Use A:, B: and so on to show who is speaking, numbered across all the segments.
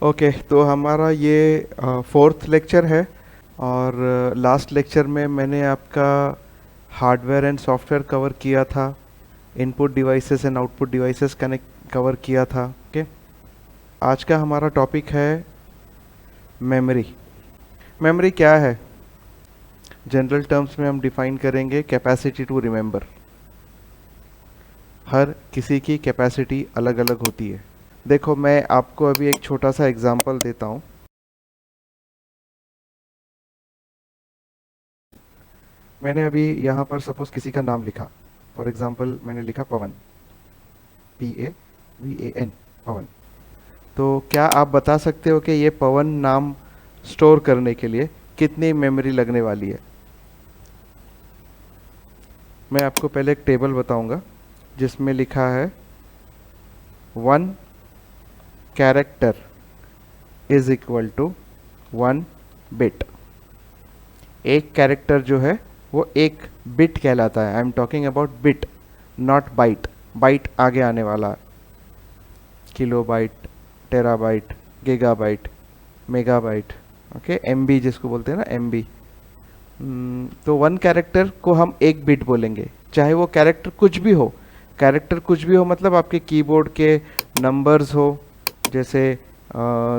A: Okay, तो हमारा ये फोर्थ लेक्चर है। और लास्ट लेक्चर में मैंने आपका हार्डवेयर एंड सॉफ्टवेयर कवर किया था, input devices and output devices connect cover किया था। ओके, आज का हमारा टॉपिक है मेमोरी। मेमोरी क्या है? जनरल टर्म्स में हम डिफाइन करेंगे कैपेसिटी टू रिमेंबर। हर किसी की कैपेसिटी अलग अलग होती है। देखो, मैं आपको अभी एक छोटा सा एग्जांपल देता हूँ। मैंने अभी यहाँ पर सपोज किसी का नाम लिखा। फॉर एग्जांपल मैंने लिखा पवन, PAVAN, पवन। तो क्या आप बता सकते हो कि ये पवन नाम स्टोर करने के लिए कितनी मेमोरी लगने वाली है? मैं आपको पहले एक टेबल बताऊंगा जिसमें लिखा है 1 character is equal to 1 bit. एक कैरेक्टर जो है वो एक बिट कहलाता है। I am talking about bit, not byte. Byte आगे आने वाला है। Kilobyte, terabyte, gigabyte, megabyte, okay, MB जिसको बोलते हैं ना, MB। तो 1 कैरेक्टर को हम एक बिट बोलेंगे, चाहे वो कैरेक्टर कुछ भी हो। कैरेक्टर कुछ भी हो मतलब आपके कीबोर्ड के नंबर्स हो, जैसे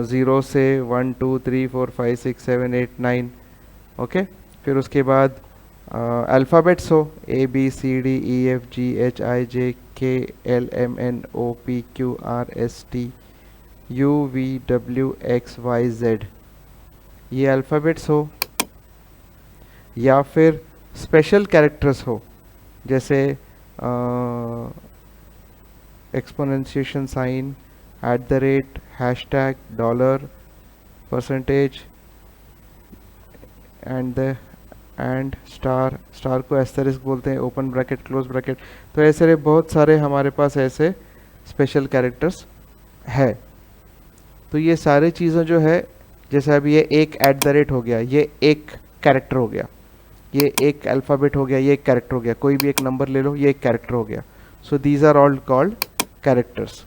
A: 0 से 1 2 3 4 5 6 7 8 9। ओके, फिर उसके बाद अल्फ़ाबेट्स हो, ABCDEFGHIJKLMNOPQRST UVWXYZ, ये अल्फ़ाबेट्स हो। या फिर स्पेशल कैरेक्टर्स हो, जैसे exponentiation sign, @ hashtag, dollar, percentage and star. Star को एस्टेरिस्क बोलते हैं, ओपन ब्रैकेट, क्लोज ब्रैकेट। तो ऐसे बहुत सारे हमारे पास ऐसे स्पेशल कैरेक्टर्स है। तो ये सारी चीज़ें जो है, जैसे अभी ये एक @ हो गया, ये एक कैरेक्टर हो गया। ये एक अल्फ़ाबेट हो गया, ये एक कैरेक्टर हो गया। कोई भी एक नंबर ले लो, ये एक कैरेक्टर हो गया। So these are all called characters.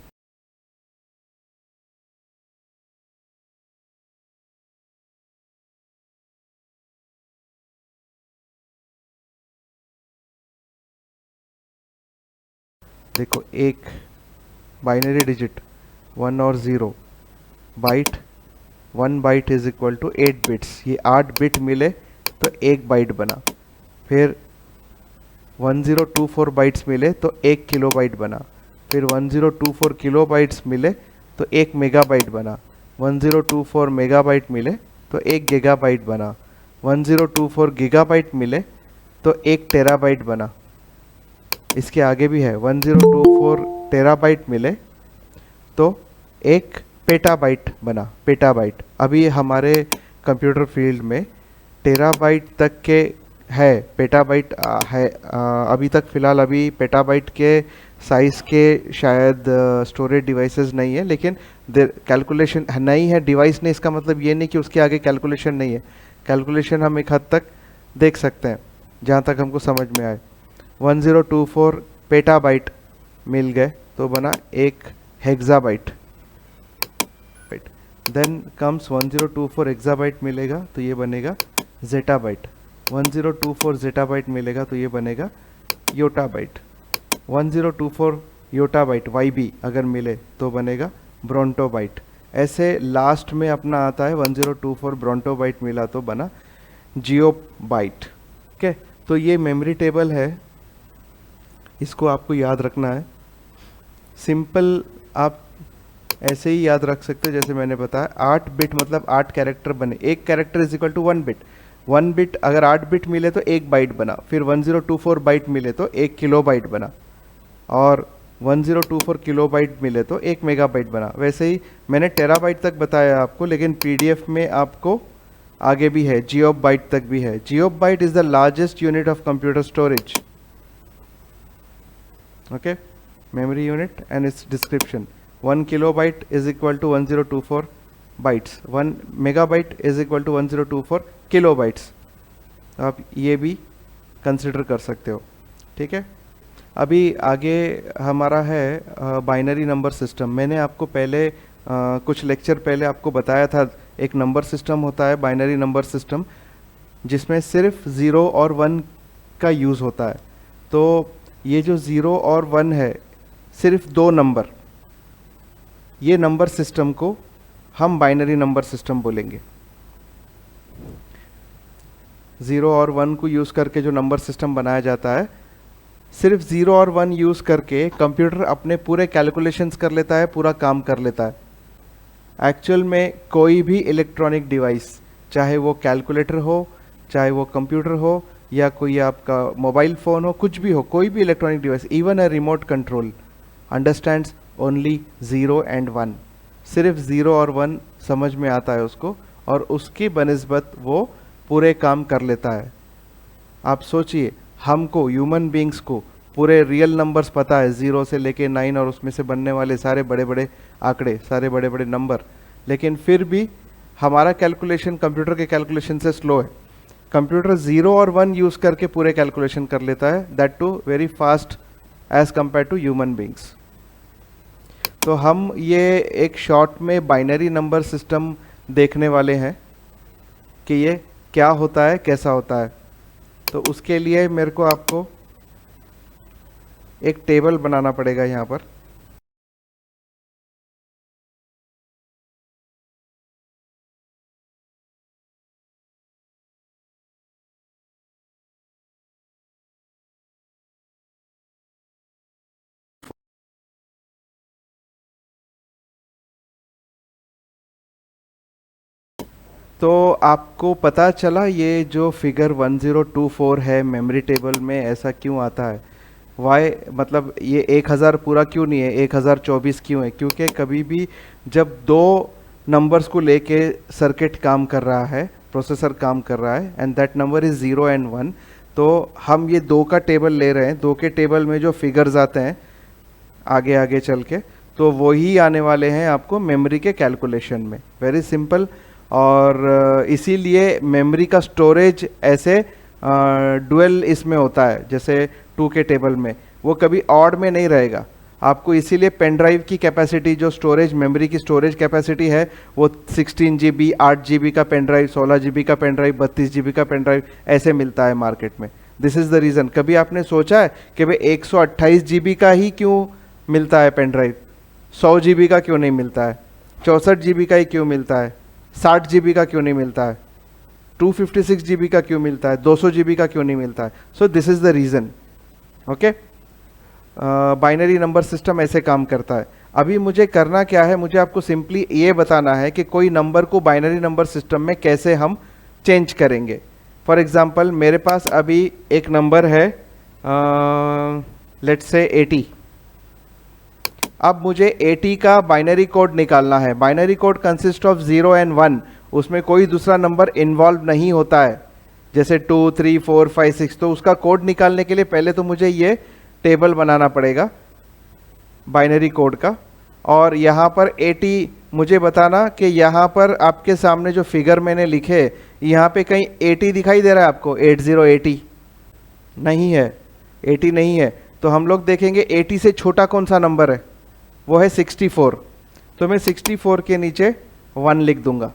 A: देखो, एक बाइनरी डिजिट 1 और 0, byte, 1 byte is equal to 8 bits. ये 8 बिट मिले तो एक बाइट बना। फिर 1024 बाइट्स मिले तो 1 किलोबाइट बना। फिर 1024 किलोबाइट्स मिले तो 1 मेगाबाइट बना। 1024 मेगाबाइट मिले तो 1 गीगाबाइट बना। 1024 गीगाबाइट मिले तो 1 टेराबाइट बना। इसके आगे भी है, 1024 टेराबाइट मिले तो 1 पेटाबाइट बना, पेटाबाइट। अभी हमारे कंप्यूटर फील्ड में टेराबाइट तक के है, पेटाबाइट है। अभी तक फ़िलहाल अभी पेटाबाइट के साइज़ के शायद स्टोरेज डिवाइसेस नहीं है, लेकिन कैलकुलेशन नहीं है डिवाइस ने, इसका मतलब ये नहीं कि उसके आगे कैलकुलेशन नहीं है। कैलकुलेशन हम एक हद तक देख सकते हैं, जहाँ तक हमको समझ में आए। 1024 पेटाबाइट मिल गए तो बना 1 हेक्साबाइट। देन कम्स 1024 एक्साबाइट मिलेगा तो ये बनेगा जेटाबाइट। 1024 जेटाबाइट मिलेगा तो ये बनेगा योटाबाइट। 1024 योटाबाइट YB अगर मिले तो बनेगा ब्रोंटोबाइट। ऐसे लास्ट में अपना आता है 1024 ब्रोंटोबाइट मिला तो बना जियोबाइट। ओके, तो ये मेमोरी टेबल है, इसको आपको याद रखना है। सिंपल आप ऐसे ही याद रख सकते हो, जैसे मैंने बताया 8 बिट मतलब 8 कैरेक्टर बने। एक character is equal to 1 bit. 1 bit अगर 8 बिट मिले तो 1 बाइट बना। फिर 1024 बाइट मिले तो 1 किलोबाइट बना। और 1024 किलोबाइट मिले तो 1 मेगाबाइट बना। वैसे ही मैंने टेराबाइट तक बताया आपको, लेकिन PDF में आपको आगे भी है, जियोबाइट तक भी है। Geobyte is the largest unit of computer storage. Okay, memory unit and its description. 1 kilobyte is equal to 1024 bytes. 1 megabyte is equal to 1024 kilobytes. आप ये भी कंसिडर कर सकते हो, ठीक है। अभी आगे हमारा है बाइनरी नंबर सिस्टम। मैंने आपको पहले कुछ लेक्चर पहले आपको बताया था, एक नंबर सिस्टम होता है, बाइनरी नंबर सिस्टम, जिसमें सिर्फ 0 और 1 का यूज़ होता है। तो ये जो 0 और 1 है, सिर्फ दो नंबर, ये नंबर सिस्टम को हम बाइनरी नंबर सिस्टम बोलेंगे। 0 और 1 को यूज़ करके जो नंबर सिस्टम बनाया जाता है, सिर्फ 0 और 1 यूज़ करके कंप्यूटर अपने पूरे कैलकुलेशंस कर लेता है, पूरा काम कर लेता है। एक्चुअल में कोई भी इलेक्ट्रॉनिक डिवाइस, चाहे वो कैलकुलेटर हो, चाहे वो कंप्यूटर हो, या कोई आपका मोबाइल फ़ोन हो, कुछ भी हो, कोई भी electronic device, even a remote control, understands only 0 and 1। सिर्फ 0 और 1 समझ में आता है उसको, और उसकी बनिस्बत वो पूरे काम कर लेता है। आप सोचिए, हमको ह्यूमन बींग्स को पूरे रियल नंबर्स पता है, 0 से लेके 9 और उसमें से बनने वाले सारे बड़े बड़े आंकड़े, सारे बड़े बड़े नंबर, लेकिन फिर भी हमारा कैलकुलेशन कंप्यूटर के कैलकुलेशन से स्लो है। कंप्यूटर 0 और 1 यूज़ करके पूरे कैलकुलेशन कर लेता है, that too very fast as compare to human beings. तो हम ये एक शॉर्ट में बाइनरी नंबर सिस्टम देखने वाले हैं कि ये क्या होता है, कैसा होता है। तो उसके लिए मेरे को आपको एक टेबल बनाना पड़ेगा यहाँ पर। तो आपको पता चला ये जो फिगर 1024 है मेमोरी टेबल में, ऐसा क्यों आता है? वाई मतलब ये 1000 पूरा क्यों नहीं है, 1024 क्यों है? क्योंकि कभी भी जब दो नंबर्स को लेके सर्किट काम कर रहा है, प्रोसेसर काम कर रहा है, and that number is 0 and 1, तो हम ये दो का टेबल ले रहे हैं, दो के टेबल में जो फिगर्स आते हैं आगे आगे चल के, तो वही आने वाले हैं आपको मेमोरी के कैलकुलेशन में। Very simple. और इसीलिए मेमोरी का स्टोरेज ऐसे डुअल इसमें होता है, जैसे 2 के टेबल में, वो कभी ऑड में नहीं रहेगा आपको। इसीलिए पेन ड्राइव की कैपेसिटी, जो स्टोरेज मेमोरी की स्टोरेज कैपेसिटी है, वो 16 GB, 8 GB का पेन ड्राइव, 16 GB का पेन ड्राइव, 32 GB का पेन ड्राइव, ऐसे मिलता है मार्केट में। This is the reason. कभी आपने सोचा है कि भाई 128 GB का ही क्यों मिलता है पेन ड्राइव, 100 GB का क्यों नहीं मिलता है, 64 GB का ही क्यों मिलता है, 60 GB का क्यों नहीं मिलता है, 256 GB का क्यों मिलता है, 200 GB का क्यों नहीं मिलता है? So this is the reason. Okay, binary number system ऐसे काम करता है। अभी मुझे करना क्या है, मुझे आपको सिंपली ये बताना है कि कोई नंबर को बाइनरी नंबर सिस्टम में कैसे हम चेंज करेंगे। फॉर एग्जांपल, मेरे पास अभी एक नंबर है, लेट्स से 80। अब मुझे 80 का बाइनरी कोड निकालना है। Binary code consist of 0 and 1, उसमें कोई दूसरा नंबर इन्वॉल्व नहीं होता है, जैसे 2, 3, 4, 5, 6। तो उसका कोड निकालने के लिए पहले तो मुझे ये टेबल बनाना पड़ेगा बाइनरी कोड का। और यहाँ पर 80 मुझे बताना कि यहाँ पर आपके सामने जो फिगर मैंने लिखे, यहाँ पे कहीं 80 दिखाई दे रहा है आपको? 80 नहीं है, 80 नहीं है। तो हम लोग देखेंगे 80 से छोटा कौन सा नंबर है, वो है 64। तो मैं 64 के नीचे 1 लिख दूंगा।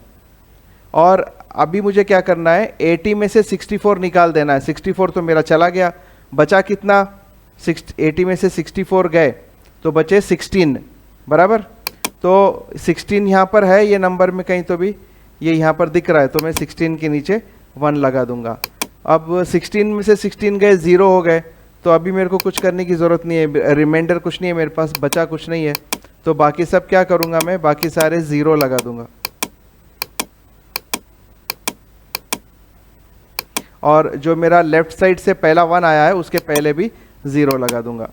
A: और अभी मुझे क्या करना है, 80 में से 64 निकाल देना है। 64 तो मेरा चला गया, बचा कितना? 80 में से 64 गए तो बचे 16, बराबर। तो 16 यहाँ पर है, ये नंबर में कहीं तो भी ये यहाँ पर दिख रहा है, तो मैं 16 के नीचे 1 लगा दूंगा। अब 16 में से 16 गए, 0 हो गए, तो अभी मेरे को कुछ करने की ज़रूरत नहीं है, रिमाइंडर कुछ नहीं है मेरे पास, बचा कुछ नहीं है। तो बाकी सब क्या करूँगा मैं, बाकी सारे 0 लगा दूंगा। और जो मेरा लेफ्ट साइड से पहला 1 आया है, उसके पहले भी 0 लगा दूंगा।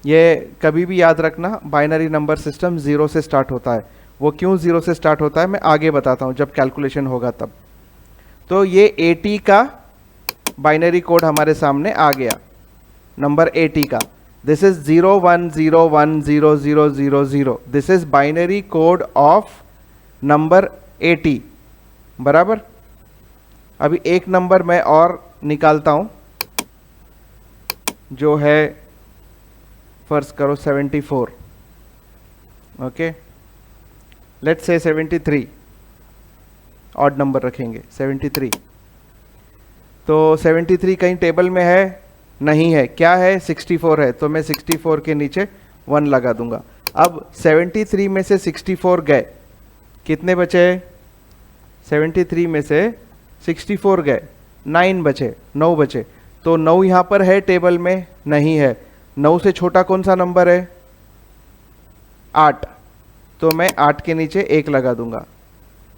A: ये कभी भी याद रखना, बाइनरी नंबर सिस्टम 0 से स्टार्ट होता है। वो क्यों 0 से स्टार्ट होता है मैं आगे बताता हूँ, जब कैलकुलेशन होगा तब। तो ये 80 का बाइनरी कोड हमारे सामने आ गया, नंबर 80 का। This is 01010000। This is binary code of number 80, बराबर। अभी एक नंबर मैं और निकालता हूं, जो है फर्ज करो 74। Okay, let's say 73, odd number रखेंगे 73। तो 73 कहीं टेबल में है? नहीं है। क्या है? 64 है, तो मैं 64 के नीचे 1 लगा दूंगा। अब 73 में से 64 गए, कितने बचे? 73 में से 64 गए, 9 बचे, 9 बचे। तो 9 यहाँ पर है टेबल में? नहीं है। 9 से छोटा कौन सा नंबर है? 8, तो मैं 8 के नीचे 1 लगा दूंगा,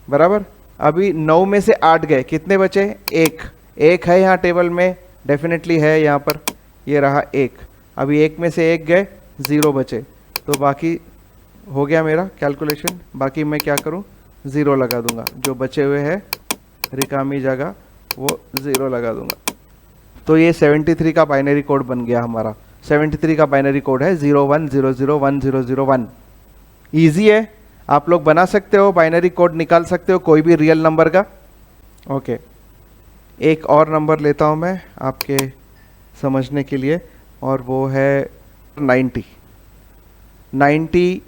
A: बराबर। अभी 9 में से 8 गए, कितने बचे? 1, 1 है यहाँ टेबल में, डेफिनेटली है यहाँ पर, ये रहा 1। अभी 1 में से 1 गए, 0 बचे, तो बाकी हो गया मेरा कैलकुलेशन। बाकी मैं क्या करूँ? 0 लगा दूंगा, जो बचे हुए है रिकामी जगह वो 0 लगा दूंगा। तो ये 73 का बाइनरी कोड बन गया हमारा। 73 का बाइनरी कोड है 01001001। ईजी है, आप लोग बना सकते हो, बाइनरी कोड निकाल सकते हो कोई भी रियल नंबर का। ओके, एक और नंबर लेता हूँ मैं आपके समझने के लिए, और वो है 90। 90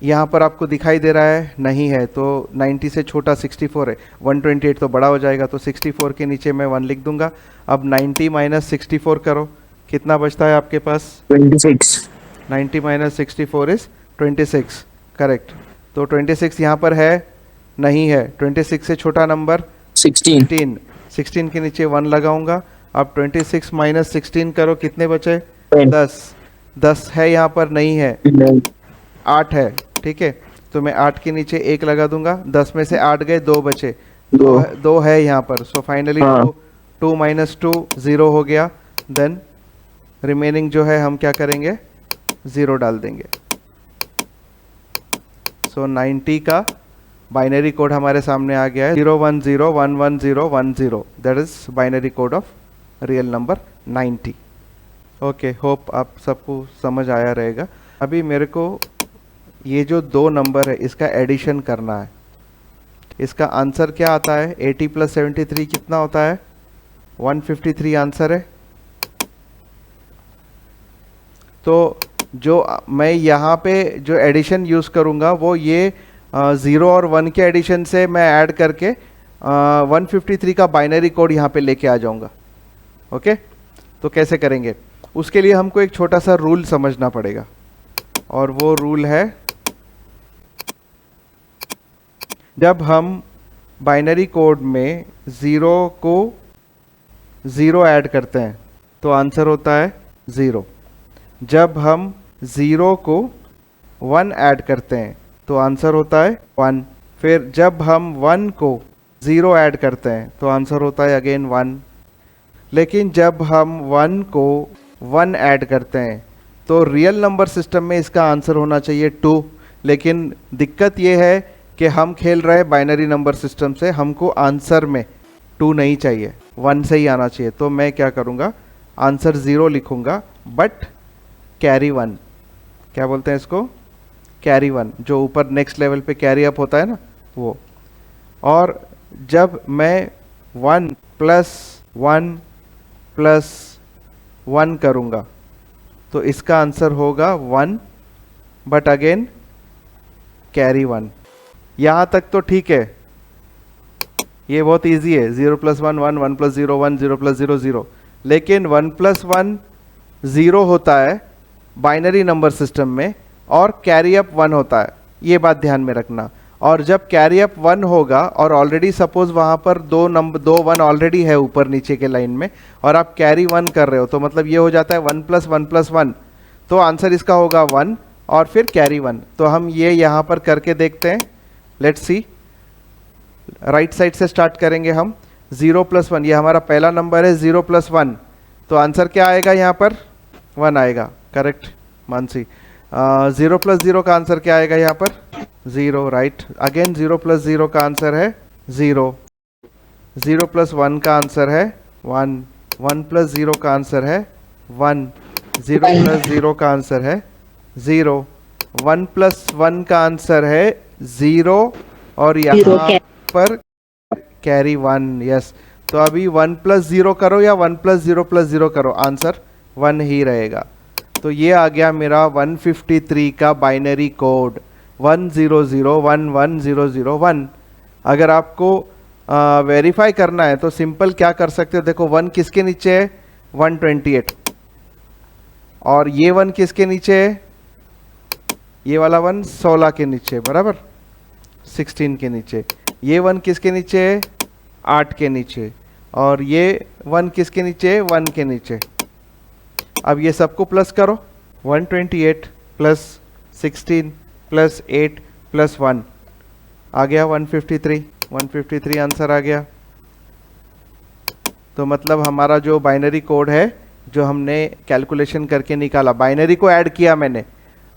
A: यहाँ पर आपको दिखाई दे रहा है? नहीं है। तो 90 से छोटा 64 है, 128 तो बड़ा हो जाएगा, तो 64 के नीचे मैं 1 लिख दूंगा। अब 90 माइनस 64 करो, कितना बचता है आपके पास?
B: 26।
A: 90 माइनस 64 इज 26, करेक्ट। तो 26 यहाँ पर है? नहीं है। 26 से छोटा नंबर?
B: 16।
A: 16 के नीचे 1 लगाऊंगा। अब 26 माइनस 16 करो, कितने बचे? 10। 10 है यहाँ पर? नहीं है। 8 है, ठीक है, तो मैं 8 के नीचे 1 लगा दूंगा। 10 में से 8 गए, 2 बचे, 2 है यहाँ पर। सो फाइनली 2 माइनस 2 0 हो गया। देन रिमेनिंग जो है हम क्या करेंगे? 0 डाल देंगे। सो 90 का बाइनरी कोड हमारे सामने आ गया है 01011010। That is binary code of real number 90। Okay, hope आप सबको समझ आया रहेगा। अभी मेरे को ये जो 2 नंबर है इसका एडिशन करना है। इसका आंसर क्या आता है? 80 प्लस 73 कितना होता है? 153 आंसर है। तो जो मैं यहाँ पे जो एडिशन यूज़ करूँगा वो ये 0 और 1 के एडिशन से मैं ऐड करके 153 का बाइनरी कोड यहाँ पे लेके आ जाऊँगा। ओके, तो कैसे करेंगे? उसके लिए हमको एक छोटा सा रूल समझना पड़ेगा, और वो रूल है, जब हम बाइनरी कोड में 0 को 0 ऐड करते हैं तो आंसर होता है 0। जब हम 0 को 1 ऐड करते हैं तो आंसर होता है 1। फिर जब हम 1 को 0 ऐड करते हैं तो आंसर होता है अगेन 1। लेकिन जब हम 1 को 1 ऐड करते हैं तो रियल नंबर सिस्टम में इसका आंसर होना चाहिए 2। लेकिन दिक्कत ये है कि हम खेल रहे हैं बाइनरी नंबर सिस्टम से, हमको आंसर में 2 नहीं चाहिए, 1 से ही आना चाहिए। तो मैं क्या करूँगा? आंसर 0 लिखूँगा, बट कैरी 1, क्या बोलते हैं इसको? कैरी 1, जो ऊपर नेक्स्ट लेवल पे कैरी अप होता है ना, वो। और जब मैं 1 प्लस 1 प्लस 1 करूँगा तो इसका आंसर होगा 1, बट अगेन कैरी 1। यहाँ तक तो ठीक है, ये बहुत इजी है। 0 प्लस 1 1, 1 प्लस 0 1, 0 प्लस 0 0। लेकिन 1 प्लस 1 0 होता है बाइनरी नंबर सिस्टम में, और कैरी अप 1 होता है, ये बात ध्यान में रखना। और जब कैरी अप 1 होगा और ऑलरेडी सपोज वहाँ पर 2 1 ऑलरेडी है ऊपर नीचे के लाइन में, और आप कैरी 1 कर रहे हो, तो मतलब ये हो जाता है 1 प्लस 1 प्लस 1, तो आंसर इसका होगा 1 और फिर कैरी 1। तो हम ये यहाँ पर करके देखते हैं, लेट्स सी। राइट साइड से स्टार्ट करेंगे हम। 0 प्लस 1, ये हमारा पहला नंबर है, 0 प्लस 1, तो आंसर क्या आएगा यहाँ पर? 1 आएगा, करेक्ट मानसी। 0 प्लस 0 का आंसर क्या आएगा यहाँ पर? 0, राइट। अगेन 0 प्लस 0 का आंसर है 0। 0 प्लस 1 का आंसर है 1। 1 प्लस 0 का आंसर है 1। 0 प्लस 0 का आंसर है 0। 1 प्लस 1 का आंसर है 0, और यहाँ पर कैरी 1, यस। तो अभी 1 प्लस 0 करो या 1 प्लस 0 प्लस 0 करो, आंसर 1 ही रहेगा। तो ये आ गया मेरा 153 का बाइनरी कोड। 100111001। अगर आपको वेरीफाई करना है तो सिंपल क्या कर सकते हो, देखो 1 किसके नीचे है, 128, और ये 1 किसके नीचे है, ये वाला 1 16 के नीचे, बराबर 16 के नीचे। ये 1 किसके नीचे है, 8 के नीचे, और ये 1 किसके नीचे है, 1 के नीचे। अब ये सबको प्लस करो, 128 प्लस 16 प्लस 8 प्लस 1 आ गया 153 आंसर आ गया। तो मतलब हमारा जो बाइनरी कोड है जो हमने कैलकुलेशन करके निकाला, बाइनरी को ऐड किया मैंने,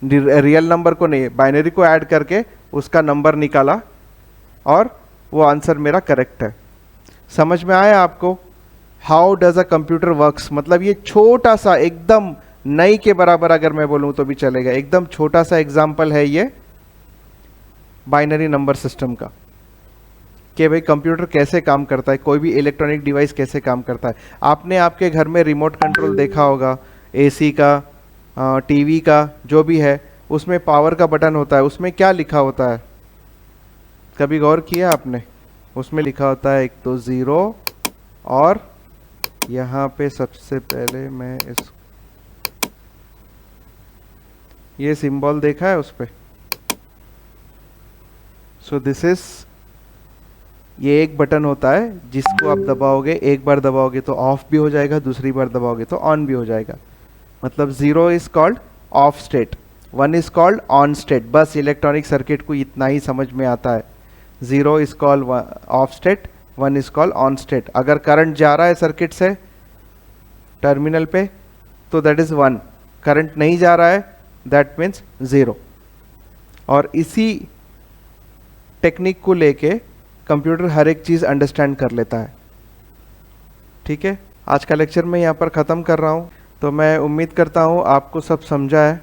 A: रियल नंबर को नहीं, बाइनरी को ऐड करके उसका नंबर निकाला और वो आंसर मेरा करेक्ट है। समझ में आया आपको? How does a computer works, मतलब ये छोटा सा एकदम नई के बराबर अगर मैं बोलूं तो भी चलेगा, एकदम छोटा सा एग्जाम्पल है ये बाइनरी नंबर सिस्टम का, कि भाई कंप्यूटर कैसे काम करता है, कोई भी इलेक्ट्रॉनिक डिवाइस कैसे काम करता है। आपने आपके घर में रिमोट कंट्रोल देखा होगा, एसी का, टीवी का, जो भी है, उसमें पावर का बटन होता है, उसमें क्या लिखा होता है, कभी गौर किया आपने? उसमें लिखा होता है एक तो 0, और यहाँ पे सबसे पहले मैं ये सिंबल देखा है उस पे। सो दिस इज, ये एक बटन होता है जिसको आप दबाओगे, एक बार दबाओगे तो ऑफ भी हो जाएगा, दूसरी बार दबाओगे तो ऑन भी हो जाएगा। मतलब 0 is called off state, 1 is called on state. बस इलेक्ट्रॉनिक सर्किट को इतना ही समझ में आता है। 0 is called off state, 1 is called on state. अगर करंट जा रहा है सर्किट से टर्मिनल पे तो दैट इज 1, करंट नहीं जा रहा है दैट मीन्स 0। और इसी टेक्निक को लेके कंप्यूटर हर एक चीज़ अंडरस्टैंड कर लेता है। ठीक है, आज का लेक्चर मैं यहाँ पर ख़त्म कर रहा हूँ। तो मैं उम्मीद करता हूँ आपको सब समझा है।